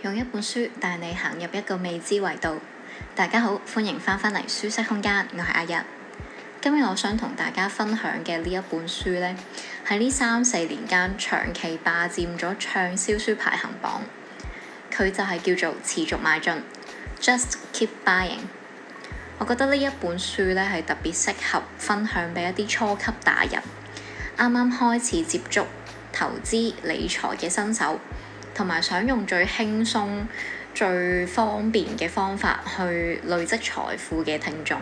用一本書帶你行入一個未知維度。大家好，歡迎翻返嚟舒適空間，我係阿日。今日我想同大家分享嘅呢一本書呢，喺呢3-4年間長期霸佔咗暢銷書排行榜。佢就係叫做持續邁進 Just Keep Buying。我覺得呢一本書呢係特別適合分享俾一啲初級達人，啱啱開始接觸投資理財嘅新手，同埋想用最輕鬆最方便嘅方法去累積財富嘅聽眾。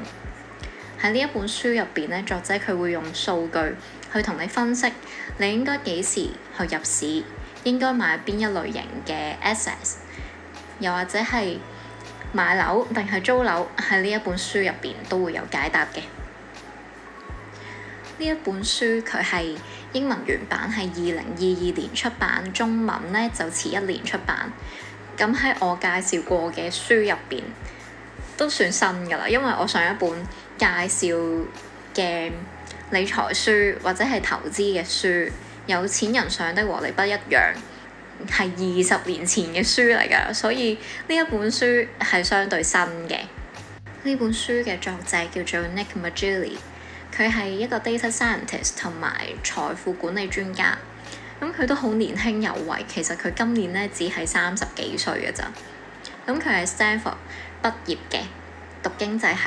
喺呢一本書入邊呢，作者佢會用數據去同你分析你應該幾時去入市，應該買邊一類型嘅 assets， 又或者係買樓定係租樓，喺呢一本書入邊都會有解答嘅。呢一本書佢係英文原版係2022年出版，中文呢就遲1年出版。咁喺我介紹過嘅書入邊都算新㗎啦，因為我上一本介紹嘅理財書或者係投資嘅書《有錢人想的和你不一樣》係20年前嘅書嚟㗎，所以呢一本書係相對新嘅。呢本書嘅作者叫做 Nick Maggiulli，佢係一個 data scientist 同埋財富管理專家。咁佢都好年輕有為，其實佢今年呢只係30幾歲嘅咋。咁佢係 Stanford 畢業嘅，讀經濟系。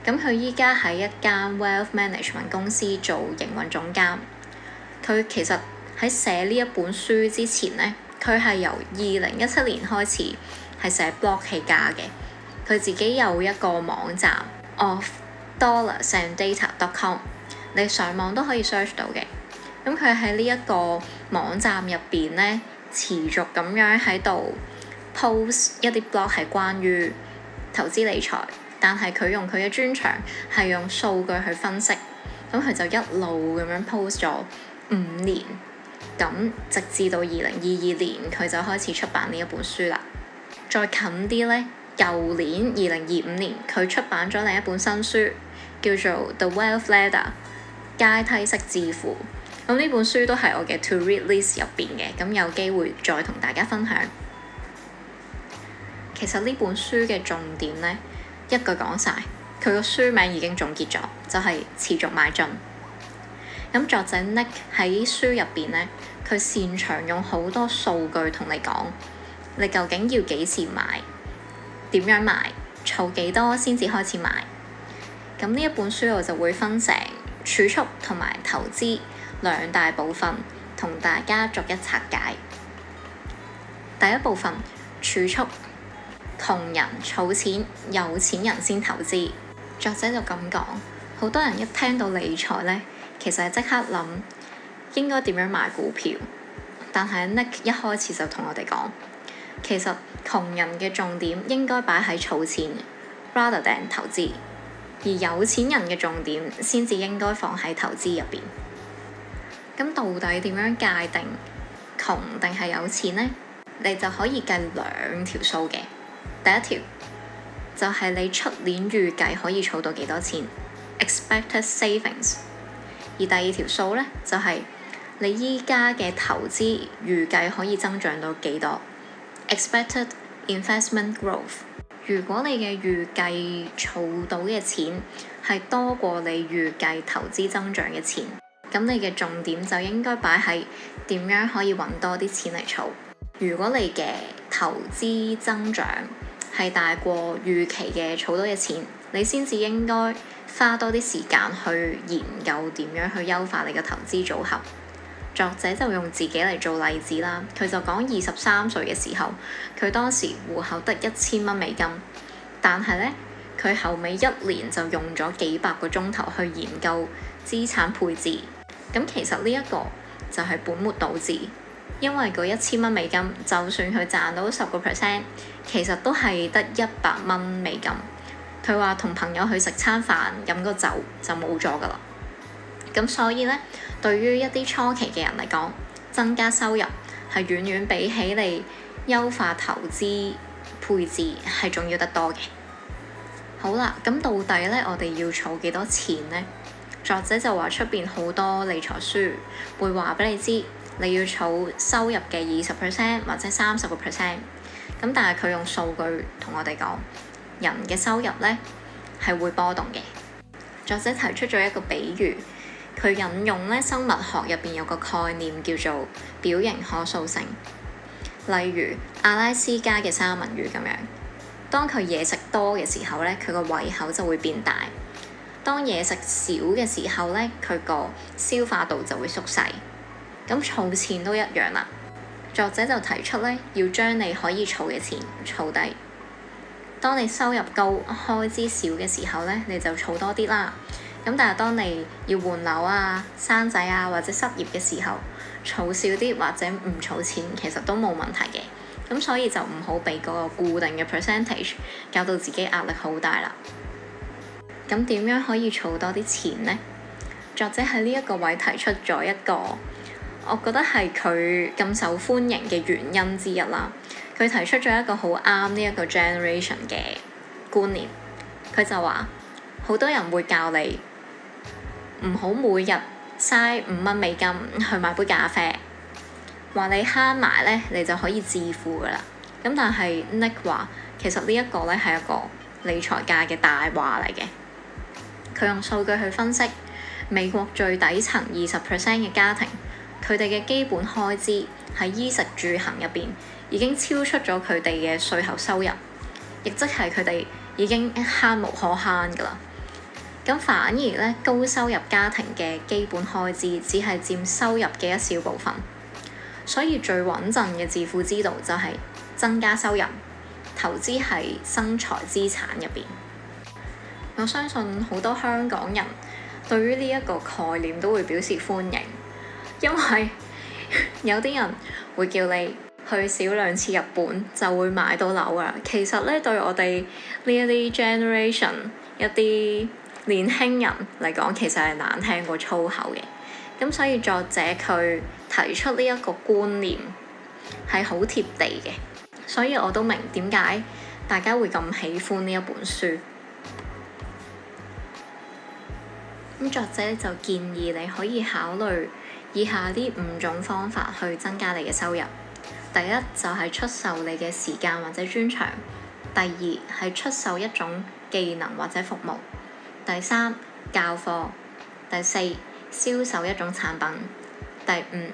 咁佢依家喺一間 wealth management 公司做營運總監。佢其實喺寫呢一本書之前呢，佢係由2017年開始係寫 blog 起家嘅。佢自己有一個網站 of$and-data.com， 你上網都可以 search 到嘅。咁佢喺呢一個網站入邊呢，持續咁樣喺度 post 一啲 blog 係關於投資理財，但係佢用佢嘅專長係用數據去分析。咁佢就一路咁樣 post 咗5年，咁直至到2022年佢就開始出版呢一本書啦。再近啲呢，舊年2025年佢出版咗另一本新書，叫做 The Wealth Ladder 階梯式致富。咁呢本書都係我嘅 to read list 入邊嘅，咁有機會再同大家分享。其實呢本書嘅重點呢，一句講晒，佢個書名已經總結咗，就係持續邁進。咁作者 Nick 喺書入邊呢，佢擅長用好多數據同你講，你究竟要幾時買，點樣買，儲幾多先至開始買。咁呢一本書我就會分成儲蓄同埋投資2大部分，同大家逐一拆解。第一部分，儲蓄，窮人儲錢，有錢人先投資。作者就咁講，好多人一聽到理財呢，其實係即刻諗應該點樣買股票，但係 Nick 一開始就同我哋講，其實窮人嘅重點應該擺喺儲錢 rather than 投資，而有錢人嘅重點先至應該放喺投資入邊。咁到底點樣界定窮定係有錢呢？你就可以計2條數嘅。第一條就係你出年預計可以儲到幾多錢 expected savings， 而第二條數呢，就係你依家嘅投資預計可以增長到幾多 expected investment growth。 如果你嘅預計儲到嘅錢係多過你預計投資增長嘅錢，咁你嘅重點就應該擺喺點樣可以揾多啲錢嚟儲。如果你嘅投資增長係大過預期嘅儲到嘅錢，你先至應該花多啲時間去研究點樣去優化你嘅投資組合。作者就用自己嚟做例子啦，佢就講23歲嘅時候，佢當時戶口得$1000美金，但係呢，佢後尾1年就用咗幾百個鐘頭去研究資產配置。咁其實呢一個就係本末倒置，因為嗰$1000美金，就算佢賺到10%，其實都係得$100美金。佢話同朋友去食餐飯飲個酒就冇咗㗎啦。咁所以呢，對於一啲初期嘅人嚟講，增加收入係遠遠比起你優化投資配置係重要得多嘅。好啦，咁到底呢，我哋要儲幾多錢呢？作者就話出邊好多理財書會話俾你知，你要儲收入嘅20%或者30%。咁咁但係佢用數據同我哋講，人嘅收入呢係會波動嘅。作者提出咗一個比喻，佢引用咧生物學入邊有個概念叫做表型可塑性。例如阿拉斯加嘅三文魚咁樣，當佢嘢食多嘅時候咧，佢個胃口就會變大；當嘢食少嘅時候咧，佢個消化道就會縮細。咁儲錢都一樣啦。作者就提出咧，要將你可以儲嘅錢儲低。當你收入高、開支少嘅時候咧，你就儲多啲啦。咁但係當你要換樓啊、生仔啊或者失業嘅時候，儲少啲或者唔儲錢，其實都冇問題嘅。咁所以就唔好俾嗰個固定嘅 percentage 搞到自己壓力好大啦。咁點樣可以儲多啲錢呢？作者喺呢一個位提出咗一個，我覺得係佢咁受歡迎嘅原因之一啦。佢提出咗一個好啱呢一個 generation 嘅觀念。佢就話好多人會教你唔好每日嘥$5去買杯咖啡，話你慳埋咧，你就可以致富噶啦。咁但係 Nick 話其實呢一個咧係一個理財界嘅大話嚟嘅。佢用數據去分析美國最底層20% 嘅家庭，佢哋嘅基本開支喺衣食住行入邊已經超出咗佢哋嘅稅後收入，亦即係佢哋已經慳無可慳㗎啦。咁反而咧，高收入家庭嘅基本開支只係佔收入嘅一小部分，所以最穩陣嘅致富之道就係增加收入，投資喺生財資產入邊。我相信好多香港人對於呢一個概念都會表示歡迎，因為有啲人會叫你去少兩次日本就會買到樓啊。其實咧，對我哋呢一啲 generation 一啲年輕人嚟講，其實係難聽過粗口嘅。咁所以作者佢提出呢一個觀念係好貼地嘅，所以我都明點解大家會咁喜歡呢一本書。咁作者就建議你可以考慮以下呢5種方法去增加你嘅收入。第一就係出售你嘅時間或者專長；第二係出售一種技能或者服務；第三教課；第四銷售一種產品；第五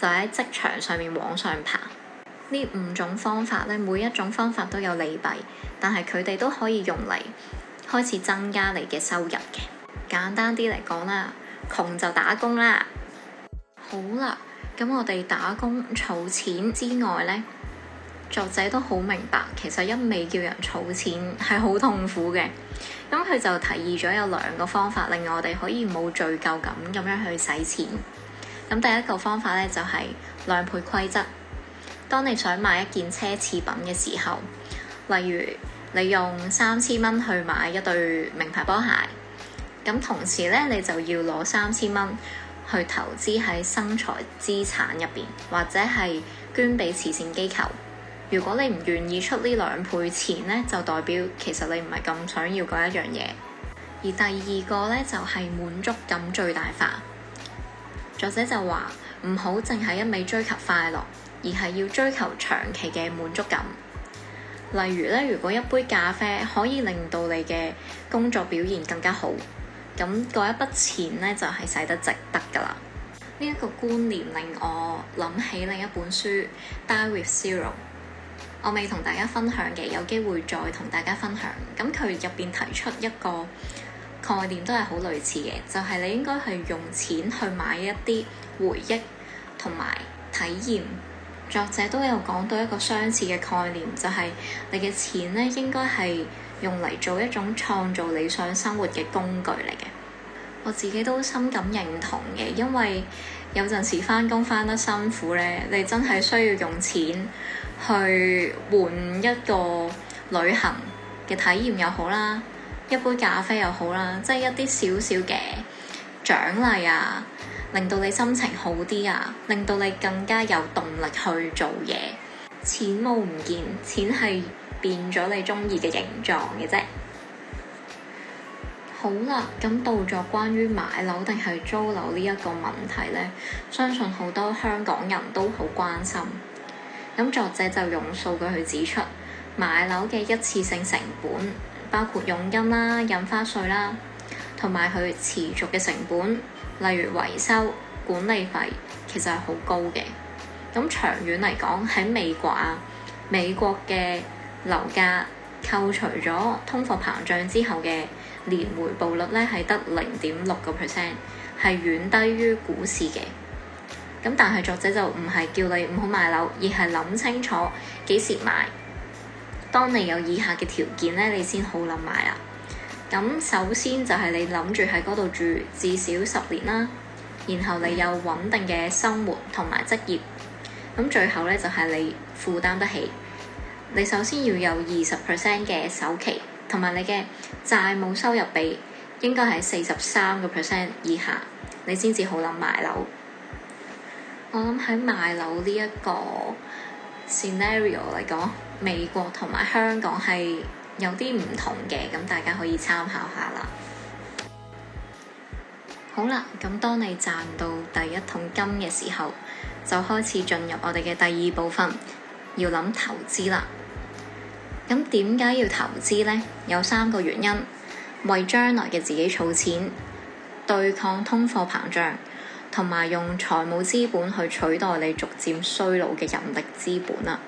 就喺職場上面往上爬。呢5種方法咧，每一種方法都有利弊，但係佢哋都可以用嚟開始增加你嘅收入嘅。簡單啲嚟講啦，窮就打工啦。好啦，咁我哋打工儲錢之外呢，作者都好明白，其實一味叫人儲錢係好痛苦嘅。咁佢就提議咗有2個方法，令我哋可以冇罪疚感咁樣去使錢。咁第一個方法呢，就係2倍規則。當你想買一件奢侈品嘅時候，例如你用$3000去買一對名牌波鞋，咁同時咧，你就要攞$3000去投資喺生財資產入邊，或者係捐俾慈善機構。如果你唔願意出呢2倍錢咧，就代表其實你唔係咁想要嗰一樣嘢。而第二個咧就係滿足感最大化。作者就話唔好淨係一味追求快樂，而係要追求長期嘅滿足感。例如咧，如果一杯咖啡可以令到你嘅工作表現更加好，咁嗰一筆錢咧就係使得值得㗎啦。呢一個觀念令我諗起另一本書《Die with Zero》，我未同大家分享嘅，有機會再同大家分享。咁佢入邊提出一個概念都係好類似嘅，就係你應該係用錢去買一啲回憶同埋體驗。作者都有講到一個相似嘅概念，就係你嘅錢咧應該係用嚟做一種創造理想生活嘅工具嚟嘅。我自己都深感認同嘅，因為有陣時返工返得辛苦咧，你真係需要用錢去換一個旅行嘅體驗又好啦，一杯咖啡又好啦，即係一啲少少嘅獎勵啊，令到你心情好啲啊，令到你更加有動力去做嘢。錢冇唔見，錢係變咗你中意嘅形狀嘅啫。好啦，咁到咗關於買樓定係租樓呢一個問題呢，相信好多香港人都好關心。咁作者就用數據去指出買樓嘅一次性成本，包括佣金啦、印花稅啦，同埋佢持續嘅成本，例如維修、管理費，其實係好高嘅。咁長遠嚟講，喺美國嘅樓價扣除咗通貨膨脹之後嘅年回報率咧，係得0.6%，係遠低於股市嘅。咁但係作者就唔係叫你唔好買樓，而係諗清楚幾時買。當你有以下嘅條件咧，你先好諗買啦。咁首先就係你諗住喺嗰度住至少10年啦，然後你有穩定嘅生活同埋職業。咁最後咧就係你負擔得起。你首先要有20% 嘅首期，同埋你嘅債務收入比應該係43% 以下，你先至好諗買樓。我諗喺買樓呢一個 scenario 嚟講，美國同埋香港係有啲唔同嘅，咁大家可以參考下啦。好啦，咁當你賺到第一桶金嘅時候，就開始進入我哋嘅第二部分，要諗投資啦。咁點解要投資呢？有3個原因：為將來嘅自己儲錢，對抗通貨膨脹，同埋用財務資本去取代你逐漸衰老嘅人力資本啦。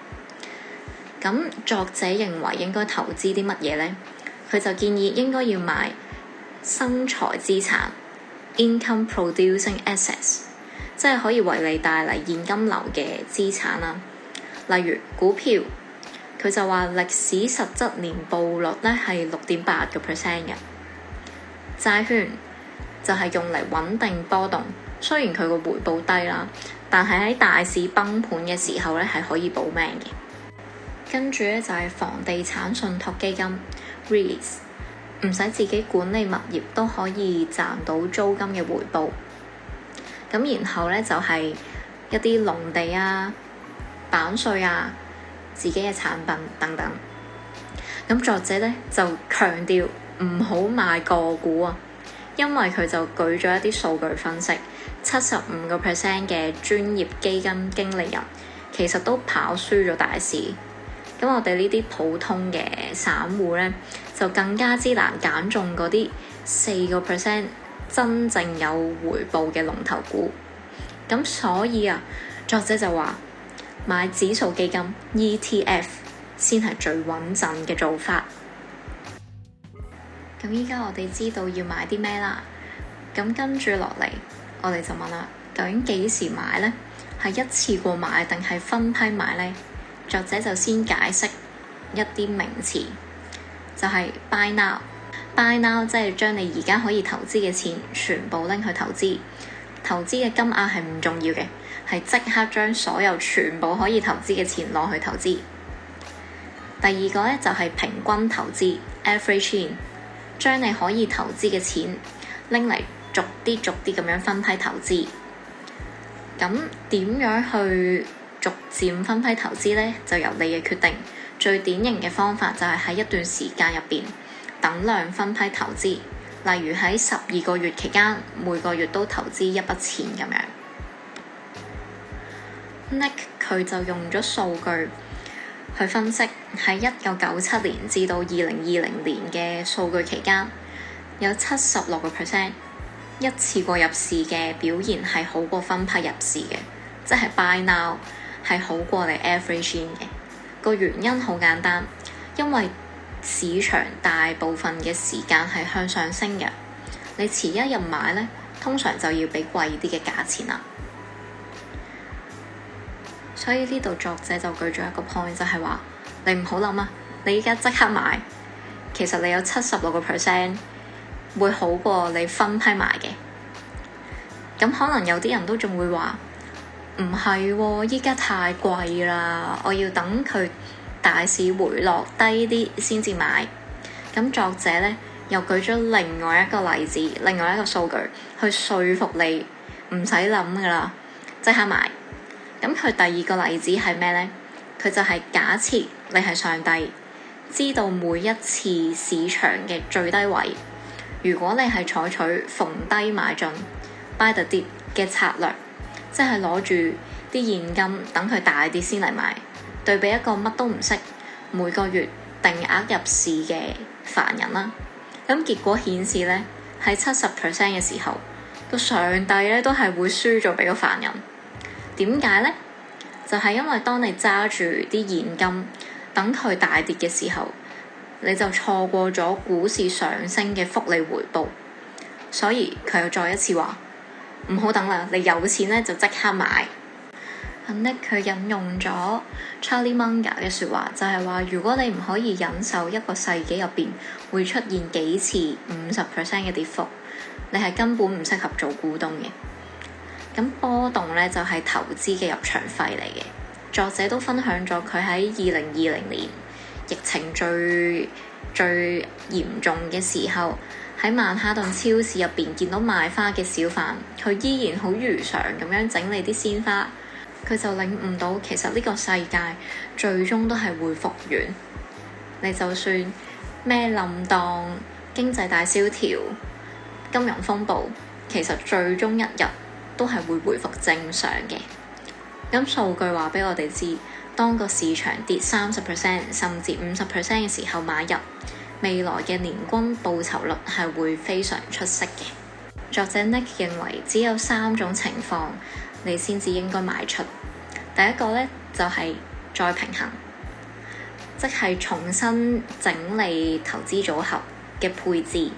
咁作者認為應該投資啲乜嘢呢？佢就建議應該要買生財資產 （income producing assets），即係可以為你帶嚟現金流嘅資產啦。例如股票，佢就話歷史實質年報率咧係6.8%嘅。債券就係用嚟穩定波動，雖然佢個回報低啦，但係喺大市崩盤嘅時候咧係可以保命嘅。跟住咧就係房地產信託基金 REITs， 唔使自己管理物業都可以賺到租金嘅回報。咁然後咧就係一啲農地啊、版稅啊、自己嘅產品等等。咁作者咧就強調唔好買個股啊，因為佢就舉咗一啲數據分析，75% 嘅專業基金經理人其實都跑輸咗大市。咁我哋呢啲普通嘅散戶咧，就更加之難揀中嗰啲4% 真正有回報嘅龍頭股。咁所以啊，作者就話買指數基金 ETF 先係最穩陣嘅做法。咁依家我哋知道要買啲咩啦，咁跟住落嚟我哋就問啦，究竟幾時買呢？係一次過買定係分批買呢？作者就先解釋一啲名詞，就係 buy now。buy now 即係將你而家可以投資嘅錢全部拎去投資，投資嘅金額係唔重要嘅，係即刻將所有全部可以投資嘅錢攞去投資。第二個咧就係平均投資 average in， 將你可以投資嘅錢拎嚟逐啲咁樣分批投資。咁點樣去逐漸分批投資呢？就由你嘅決定。最典型嘅方法就係喺一段時間入邊等量分批投資，例如喺12個月期間，每個月都投資一筆錢咁樣。Nick 佢就用咗數據去分析喺1997年至到2020年嘅數據期間，有76% 一次過入市嘅表現係好過分批入市嘅，即係 buy now 係好過你 average in 嘅。個原因好簡單，因為市場大部分嘅時間係向上升嘅，你遲一日買呢，通常就要俾貴啲嘅價錢啦。所以呢度作者就舉咗一個 point， 就係話你唔好諗啊，你依家即刻買，其實你有76% 會好過你分批買嘅。咁可能有啲人都仲會話唔係喎，依家太貴啦，我要等佢大市回落低啲先至買。咁作者呢又舉咗另外一個例子，另外一個數據去說服你唔使諗噶啦，即刻買。咁佢第二個例子係咩呢？佢就係假設你係上帝，知道每一次市場嘅最低位。如果你係採取逢低買進 buy the dip 嘅策略，即係攞住啲現金等佢大跌先嚟買，對比一個乜都唔識，每個月定額入市嘅凡人啦。咁結果顯示呢，喺70% 嘅時候，個上帝咧都係會輸咗俾個凡人。點解呢？就係因為當你揸住啲現金等佢大跌嘅時候，你就錯過咗股市上升嘅複利回報。所以佢又再一次話唔好等啦，你有錢咧就即刻買。Nick 佢引用咗 Charlie Munger 嘅説話，就係話如果你唔可以忍受一個世紀入邊會出現幾次50% 嘅跌幅，你係根本唔適合做股東嘅。咁波動咧就係投資嘅入場費嚟嘅。作者都分享咗佢喺2020年疫情最嚴重嘅時候，喺曼哈頓超市入邊見到賣花嘅小販，佢依然好如常咁樣整理啲鮮花。佢就領悟到其實呢個世界最終都係會復原。你就算咩冧檔、經濟大蕭條、金融風暴，其實最終一日都係會回復正常嘅。咁數據話俾我哋知，當個市場跌30%甚至50% 嘅時候買入，未來嘅年均報酬率係會非常出色嘅。作者 Nick 認為只有3種情況你先至應該賣出。第一個呢，就係再平衡，即係重新整理投資組合嘅配置。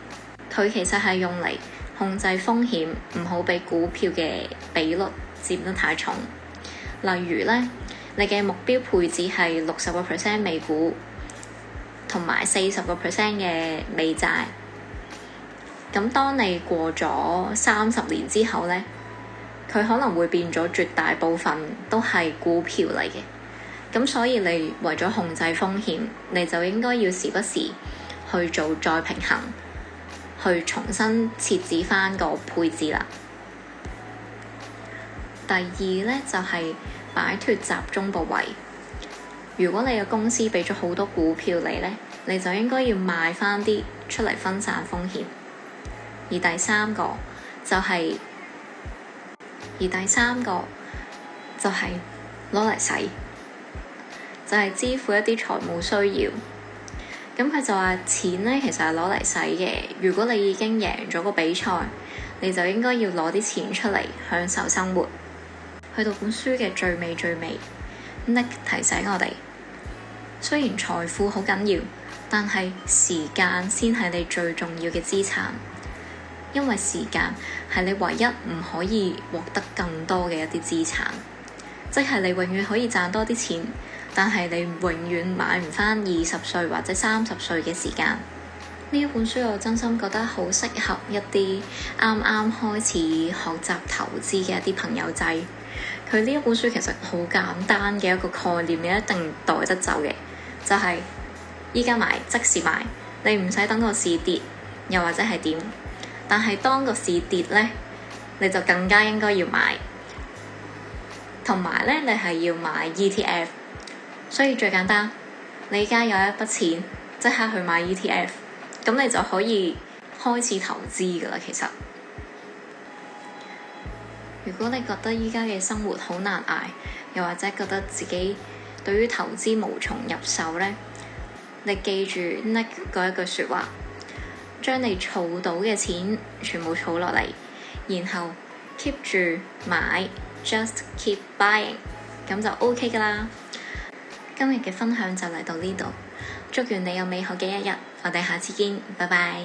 佢其實係用嚟控制風險，唔好俾股票嘅比率佔得太重。例如呢，你嘅目標配置係60% 美股同埋40% 嘅美債。咁當你過咗30年之後呢，佢可能會變咗絕大部分都係股票嚟嘅。咁所以你為咗控制風險，你就應該要時不時去做再平衡，去重新設置翻個配置啦。第二呢，就係擺脫集中部位。如果你嘅公司俾咗好多股票你就應該要賣翻啲出嚟分散風險。而第三個就係攞嚟使，就係支付一啲財務需要。咁佢就話錢呢，其實係攞嚟使嘅。如果你已經贏咗個比賽，你就應該要攞啲錢出嚟享受生活。去到本書嘅最尾，Nick 提醒我哋，雖然財富好緊要，但係時間先係你最重要嘅資產。因為時間係你唯一唔可以獲得更多嘅一啲資產，即係你永遠可以賺多啲錢，但係你永遠買唔返20歲或者30歲嘅時間。呢一本書我真心覺得好適合一啲啱啱開始學習投資嘅一啲朋友仔。佢呢一本書其實好簡單嘅一個概念，你一定帶得走嘅，就係依家買即時買，你唔使等個市跌，又或者係點。但係當個市跌呢，你就更加應該要買，同埋呢，你係要買 ETF。所以最簡單，你而家有一筆錢，即刻去買 ETF， 咁你就可以開始投資㗎喇。其實，如果你覺得依家嘅生活好難捱，又或者覺得自己對於投資無從入手呢，你記住 Nick 嗰一句説話。將你儲到嘅錢全部儲落嚟，然後 keep 住買 ，just keep buying， 咁就 OK 㗎啦。今日嘅分享就嚟到呢度，祝願你有美好嘅一日，我哋下次見，拜拜。